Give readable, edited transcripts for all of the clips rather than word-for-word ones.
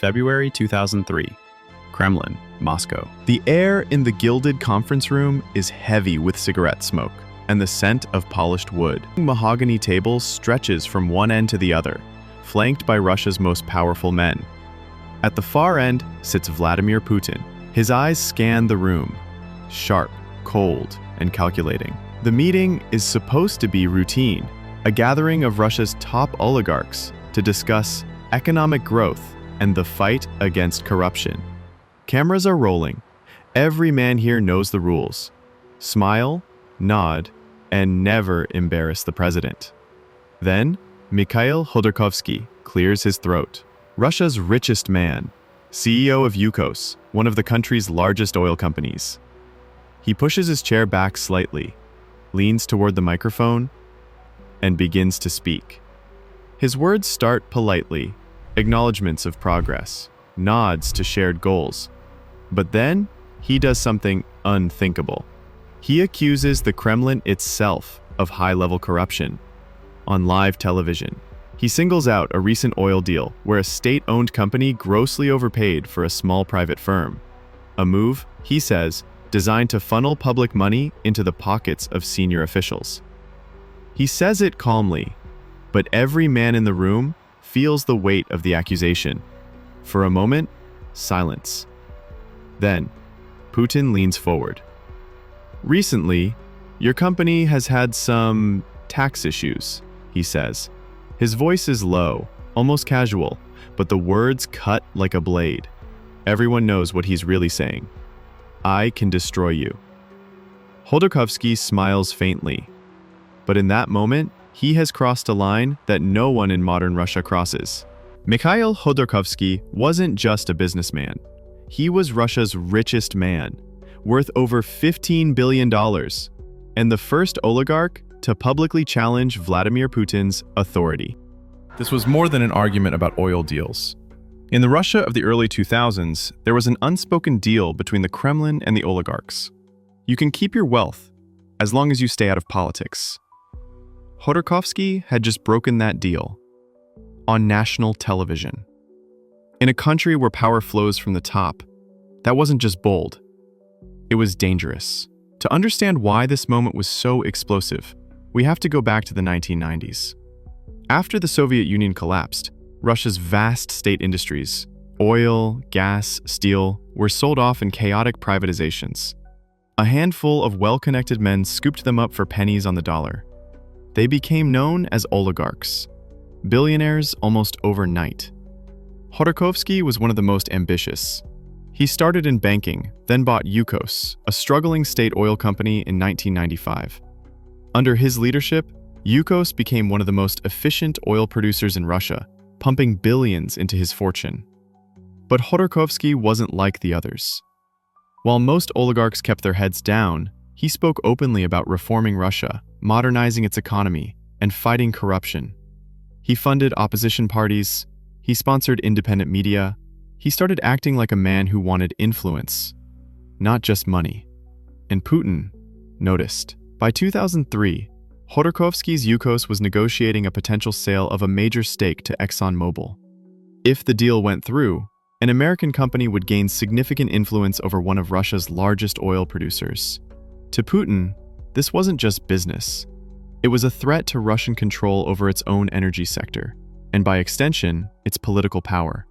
February 2003. Kremlin, Moscow. The air in the gilded conference room is heavy with cigarette smoke and the scent of polished wood. Mahogany tables stretches from one end to the other, flanked by Russia's most powerful men. At the far end sits Vladimir Putin. His eyes scan the room, sharp, cold, and calculating. The meeting is supposed to be routine, a gathering of Russia's top oligarchs to discuss economic growth and the fight against corruption. Cameras are rolling. Every man here knows the rules. Smile, nod, and never embarrass the president. Then, Mikhail Khodorkovsky clears his throat. Russia's richest man, CEO of Yukos, one of the country's largest oil companies. He pushes his chair back slightly, leans toward the microphone, and begins to speak. His words start politely, acknowledgments of progress, nods to shared goals. But then, he does something unthinkable. He accuses the Kremlin itself of high-level corruption. On live television, he singles out a recent oil deal where a state-owned company grossly overpaid for a small private firm. A move, he says, designed to funnel public money into the pockets of senior officials. He says it calmly, but every man in the room feels the weight of the accusation. For a moment, silence. Then, Putin leans forward. Recently, your company has had some tax issues, he says. His voice is low, almost casual, but the words cut like a blade. Everyone knows what he's really saying. I can destroy you. Khodorkovsky smiles faintly, but in that moment, he has crossed a line that no one in modern Russia crosses. Mikhail Khodorkovsky wasn't just a businessman. He was Russia's richest man, worth over $15 billion, and the first oligarch to publicly challenge Vladimir Putin's authority. This was more than an argument about oil deals. In the Russia of the early 2000s, there was an unspoken deal between the Kremlin and the oligarchs. You can keep your wealth as long as you stay out of politics. Khodorkovsky had just broken that deal on national television. In a country where power flows from the top, that wasn't just bold, it was dangerous. To understand why this moment was so explosive, we have to go back to the 1990s. After the Soviet Union collapsed, Russia's vast state industries, oil, gas, steel, were sold off in chaotic privatizations. A handful of well-connected men scooped them up for pennies on the dollar. They became known as oligarchs, billionaires almost overnight. Khodorkovsky was one of the most ambitious. He started in banking, then bought Yukos, a struggling state oil company, in 1995. Under his leadership, Yukos became one of the most efficient oil producers in Russia, pumping billions into his fortune. But Khodorkovsky wasn't like the others. While most oligarchs kept their heads down, he spoke openly about reforming Russia, modernizing its economy, and fighting corruption. He funded opposition parties, he sponsored independent media, he started acting like a man who wanted influence, not just money. And Putin noticed. By 2003, Khodorkovsky's Yukos was negotiating a potential sale of a major stake to ExxonMobil. If the deal went through, an American company would gain significant influence over one of Russia's largest oil producers. To Putin, this wasn't just business. It was a threat to Russian control over its own energy sector, and by extension, its political power.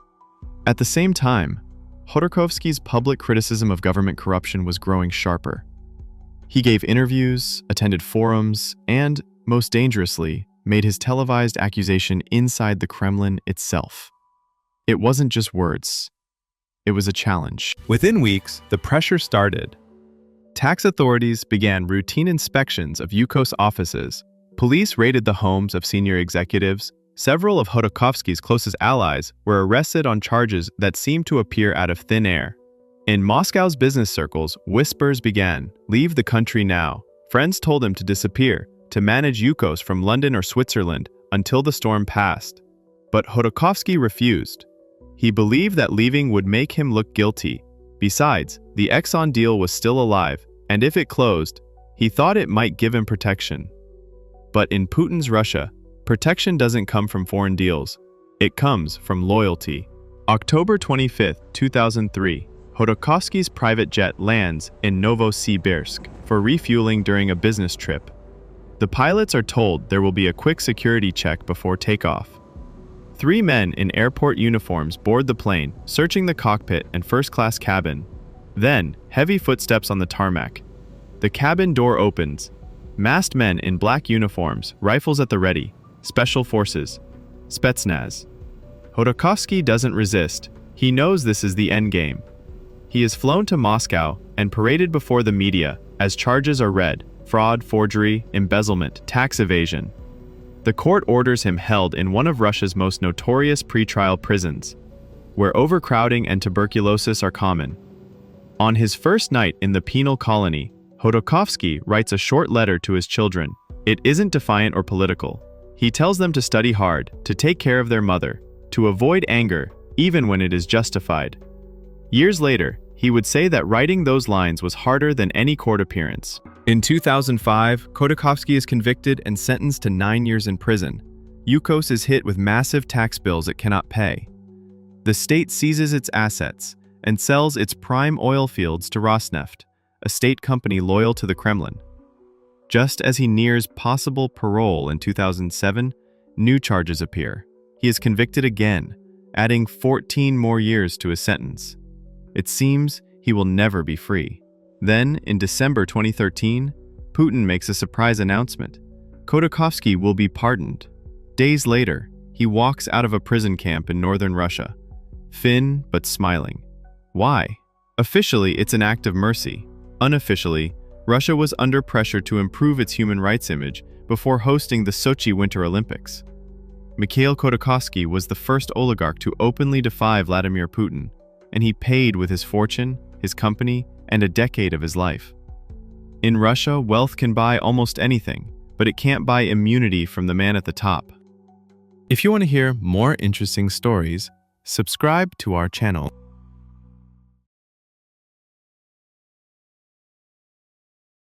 At the same time, Khodorkovsky's public criticism of government corruption was growing sharper. He gave interviews, attended forums, and, most dangerously, made his televised accusation inside the Kremlin itself. It wasn't just words. It was a challenge. Within weeks, the pressure started. Tax authorities began routine inspections of Yukos offices. Police raided the homes of senior executives. Several of Khodorkovsky's closest allies were arrested on charges that seemed to appear out of thin air. In Moscow's business circles, whispers began. Leave the country now. Friends told him to disappear, to manage Yukos from London or Switzerland until the storm passed. But Khodorkovsky refused. He believed that leaving would make him look guilty. Besides, the Exxon deal was still alive, and if it closed, he thought it might give him protection. But in Putin's Russia, protection doesn't come from foreign deals. It comes from loyalty. October 25, 2003, Khodorkovsky's private jet lands in Novosibirsk for refueling during a business trip. The pilots are told there will be a quick security check before takeoff. 3 men in airport uniforms board the plane, searching the cockpit and first-class cabin. Then, heavy footsteps on the tarmac. The cabin door opens. Masked men in black uniforms, rifles at the ready. Special forces. Spetsnaz. Khodorkovsky doesn't resist. He knows this is the endgame. He is flown to Moscow and paraded before the media as charges are read: fraud, forgery, embezzlement, tax evasion. The court orders him held in one of Russia's most notorious pretrial prisons, where overcrowding and tuberculosis are common. On his first night in the penal colony, Khodorkovsky writes a short letter to his children. It isn't defiant or political. He tells them to study hard, to take care of their mother, to avoid anger, even when it is justified. Years later, he would say that writing those lines was harder than any court appearance. In 2005, Khodorkovsky is convicted and sentenced to 9 years in prison. Yukos is hit with massive tax bills it cannot pay. The state seizes its assets and sells its prime oil fields to Rosneft, a state company loyal to the Kremlin. Just as he nears possible parole in 2007, new charges appear. He is convicted again, adding 14 more years to his sentence. It seems he will never be free. Then, in December 2013, Putin makes a surprise announcement. Khodorkovsky will be pardoned. Days later, he walks out of a prison camp in northern Russia, thin but smiling. Why? Officially, it's an act of mercy. Unofficially, Russia was under pressure to improve its human rights image before hosting the Sochi Winter Olympics. Mikhail Khodorkovsky was the first oligarch to openly defy Vladimir Putin, and he paid with his fortune, his company, and a decade of his life. In Russia, wealth can buy almost anything, but it can't buy immunity from the man at the top. If you want to hear more interesting stories, subscribe to our channel.